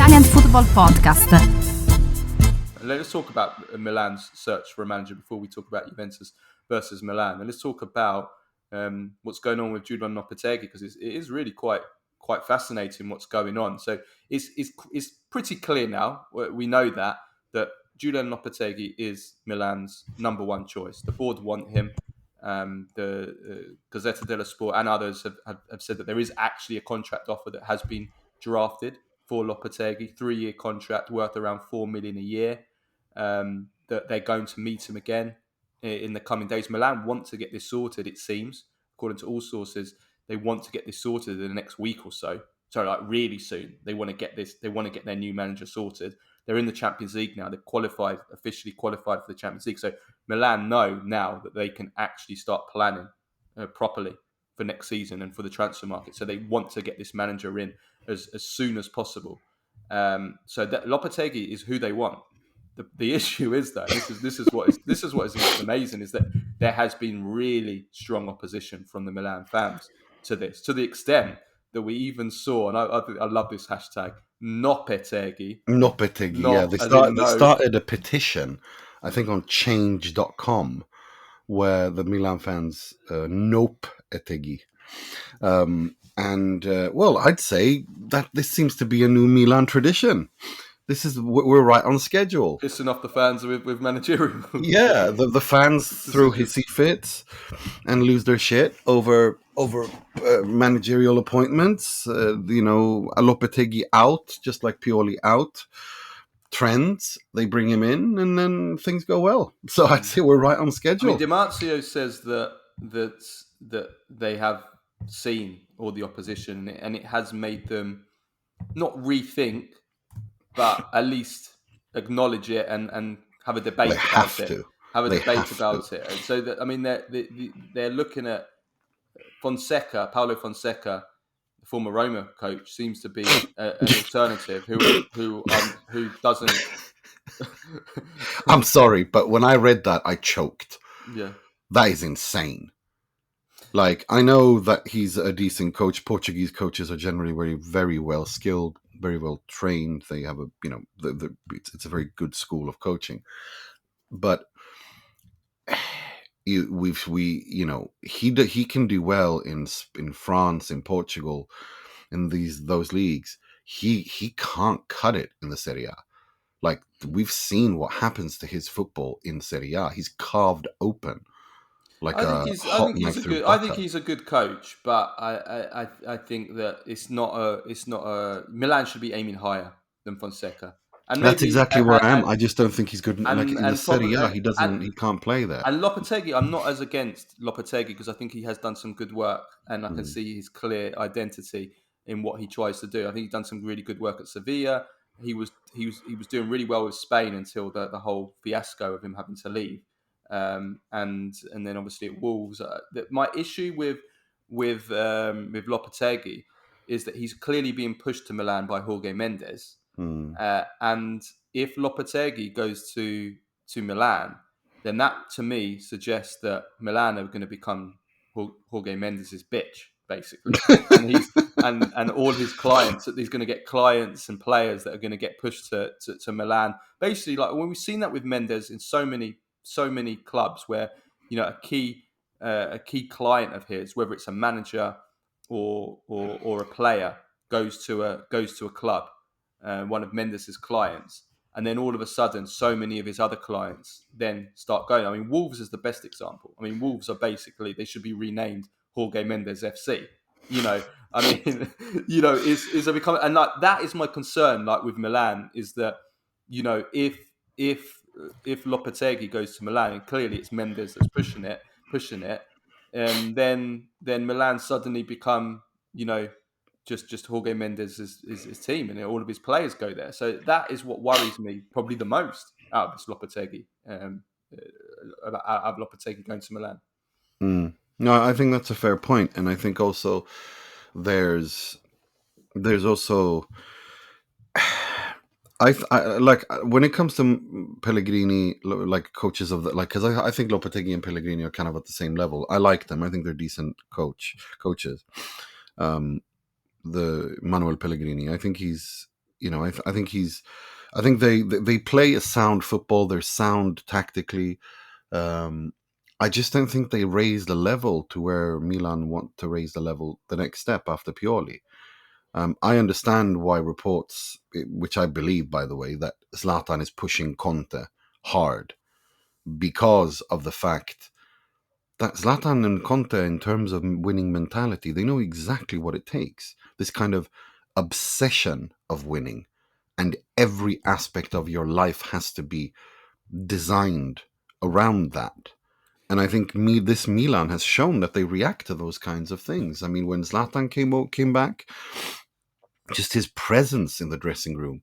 Italian Football Podcast. Let's talk about Milan's search for a manager before we talk about Juventus versus Milan. And let's talk about what's going on with Julen Lopetegui, because it is really quite fascinating what's going on. So it's pretty clear now. We know that Julen Lopetegui is Milan's number one choice. The board want him. The Gazzetta dello Sport and others have said that there is actually a contract offer that has been drafted for Lopetegui, 3-year contract worth around $4 million a year. That they're going to meet him again in the coming days. Milan want to get this sorted, it seems, according to all sources. They want to get this sorted in the next week or so. So, like, really soon. They want to get this. They want to get their new manager sorted. They're in the Champions League now. They're officially qualified for the Champions League. So Milan know now that they can actually start planning properly for next season and for the transfer market. So they want to get this manager in as soon as possible. So that Lopetegui is who they want. The issue is, though, this is what is amazing, is that there has been really strong opposition from the Milan fans to this, to the extent that we even saw, and I love this hashtag, Lopetegui. Yeah. They started a petition, I think, on change.com, where the Milan fans Lopetegui. I'd say that this seems to be a new Milan tradition. We're right on schedule. Pissing off the fans with managerial. Yeah, the fans throw hissy fits and lose their shit over managerial appointments. A Lopetegui out, just like Pioli out. Trends, they bring him in, and then things go well. So I'd say we're right on schedule. I mean, Di Marzio says that they have seen all the opposition, and it has made them not rethink, but at least acknowledge it and have a debate about it. Have a debate about it. And so that, I mean, they're looking at Paulo Fonseca, the former Roma coach, seems to be an alternative who doesn't. I'm sorry, but when I read that, I choked. Yeah, that is insane. Like, I know that he's a decent coach. Portuguese coaches are generally very, very well skilled, very well trained. They have it's a very good school of coaching. But he can do well in France, in Portugal, in those leagues. He can't cut it in the Serie A. Like, we've seen what happens to his football in Serie A. He's carved open. I think he's a good coach, but I think that it's not a Milan should be aiming higher than Fonseca. And that's exactly where I am. I just don't think he's good. In the Serie A, he can't play there. And Lopetegui, I'm not as against Lopetegui, because I think he has done some good work, and I can see his clear identity in what he tries to do. I think he's done some really good work at Sevilla. He was doing really well with Spain until the whole fiasco of him having to leave. And then obviously at Wolves. My issue with Lopetegui is that he's clearly being pushed to Milan by Jorge Mendes. And if Lopetegui goes to Milan, then that to me suggests that Milan are going to become Jorge Mendes' bitch, basically. and all his clients, that he's going to get clients and players that are going to get pushed to Milan. Basically, like when we've seen that with Mendes in so many clubs, where a key client of his, whether it's a manager or a player, goes to a club, one of Mendes' clients, and then all of a sudden so many of his other clients then start going. I mean, Wolves is the best example. I mean, Wolves are basically, they should be renamed Jorge Mendes FC. I mean, is a become, and like that is my concern. Like with Milan, is that if Lopetegui goes to Milan, and clearly it's Mendes that's pushing it, then Milan suddenly become just Jorge Mendes' his team, and all of his players go there. So that is what worries me probably the most out of this Lopetegui, out of Lopetegui going to Milan. No, I think that's a fair point, and I think also there's also I like when it comes to Pellegrini, like coaches of because I think Lopetegui and Pellegrini are kind of at the same level. I like them. I think they're decent coaches. The Manuel Pellegrini, I think he's I think I think they play a sound football. They're sound tactically. Um, I just don't think they raise the level to where Milan want to raise the level the next step after Pioli. I understand why reports, which I believe, by the way, that Zlatan is pushing Conte hard because of the fact that Zlatan and Conte, in terms of winning mentality, they know exactly what it takes. This kind of obsession of winning, and every aspect of your life has to be designed around that. And I think this Milan has shown that they react to those kinds of things. I mean, when Zlatan came back, just his presence in the dressing room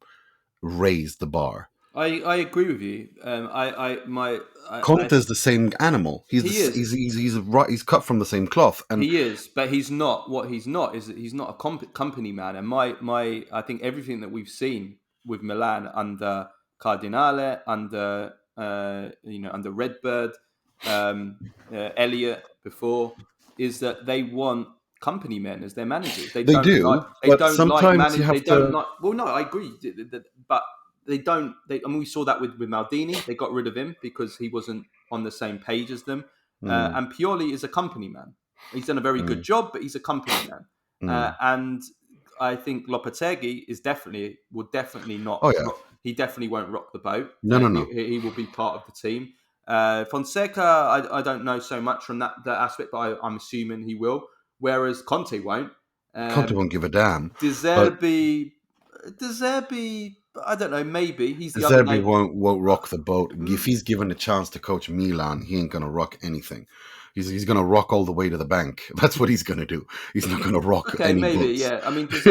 raised the bar. I agree with you. Conte's the same animal. He is. He's cut from the same cloth. And He is, but he's not. What he's not is that he's not a company man. And I think everything that we've seen with Milan under Cardinale, under under Redbird, Elliot before, is that they want company men as their managers. They they don't like. do, They but don't like sometimes you manage. They have don't to. like. Well, no, I agree, but they don't. I mean, we saw that with Maldini. They got rid of him because he wasn't on the same page as them. Mm, And Pioli is a company man. He's done a very good mm, job, but he's a company man. mm. And I think Lopetegui will definitely not Oh yeah, rock, he definitely won't rock the boat. no, no, He, no. he will be part of the team. Fonseca, I don't know so much from that aspect, but I'm assuming he will. Whereas Conte won't. Conte Um, won't give a damn. De But Zerbi, De Zerbi, I don't know. Maybe he's the other Zerbi name. won't rock the boat. If Mm, he's given a chance to coach Milan, he ain't gonna rock anything. He's gonna rock all the way to the bank. That's what he's gonna do. He's not gonna rock Okay, any maybe, boats. yeah. I mean, but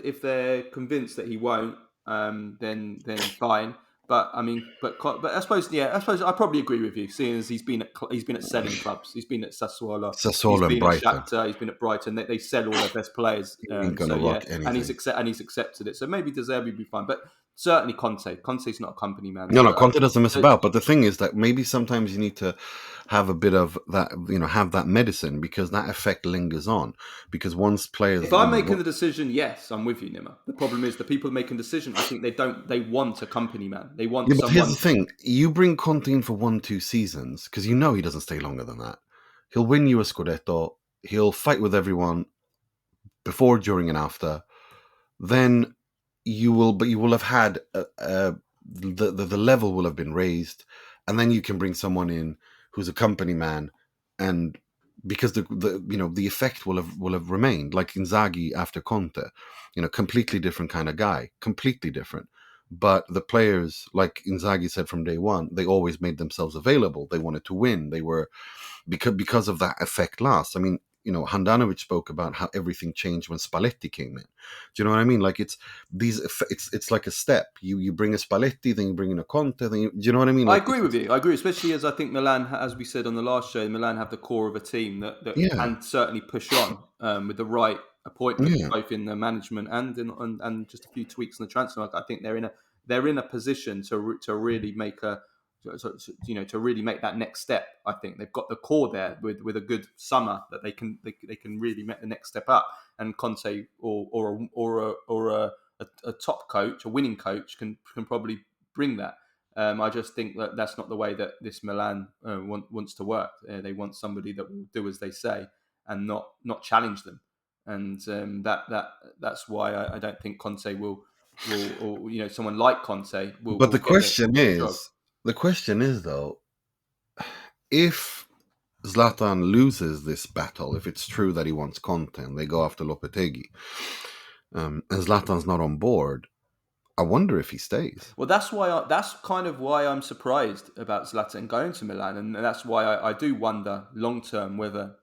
if they're convinced that he won't, then fine. But I mean, but I suppose, yeah, I suppose I probably agree with you. Seeing as he's been at selling clubs, he's been at Sassuolo, he's Sassuolo and been at Brighton. Shakhtar, he's been at Brighton. They sell all their best players. He ain't So gonna yeah, rock and anything. he's accepted it. So maybe De Zerbi will be fine, but certainly Conte. Conte's not a company man. No, So no, Conte doesn't mess so about. But the thing is that maybe sometimes you need to have a bit of that, have that medicine because that effect lingers on. Because once players, if I'm making the decision, yes, I'm with you, Nima. The problem is the people making the decision. I think they want a company man. They want yeah, but here's someone. the thing: you bring Conte in for 1, 2 seasons because you know he doesn't stay longer than that. He'll win you a Scudetto. He'll fight with everyone before, during, and after. Then you will have had the level will have been raised, and then you can bring someone in who's a company man, and because the effect will have remained, like Inzaghi after Conte, completely different kind of guy, completely different. But the players, like Inzaghi said from day one, they always made themselves available. They wanted to win. They were because of that effect last. I mean, Handanovic spoke about how everything changed when Spalletti came in. Do you know what I mean? Like it's like a step. You bring a Spalletti, then you bring in a Conte, then do you know what I mean? I Like agree with you. I agree, especially as I think Milan, as we said on the last show, Milan have the core of a team that yeah, can certainly push on with the right appointments, yeah. both in the management and just a few tweaks in the transfer market. I think they're in a position to really make to really make that next step. I think they've got the core there with a good summer that they can really make the next step up. And Conte or a top coach, a winning coach, can probably bring that. I just think that that's not the way that this Milan wants to work. They want somebody that will do as they say and not challenge them, and that's why I don't think Conte will or someone like Conte But will get the job. the question is though, if Zlatan loses this battle, if it's true that he wants Conte and they go after Lopetegui, and Zlatan's not on board, I wonder if he stays. Well, that's kind of why I'm surprised about Zlatan going to Milan, and that's why I do wonder long term whether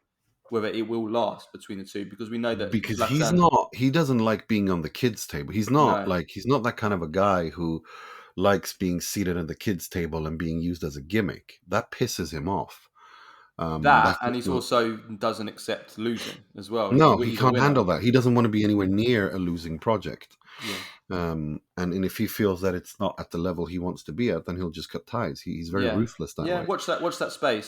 it will last between the two, because we know that Because Zlatan. he doesn't like being on the kids table. No, He's not that kind of a guy who likes being seated at the kids table and being used as a gimmick. That pisses him off. that, That's and he's not, also doesn't accept losing as well. no, he He's a can't winner. handle that. He doesn't want to be anywhere near a losing project. Yeah, And if he feels that it's not at the level he wants to be at, then he'll just cut ties. He's very yeah, ruthless that yeah. way. Watch that space.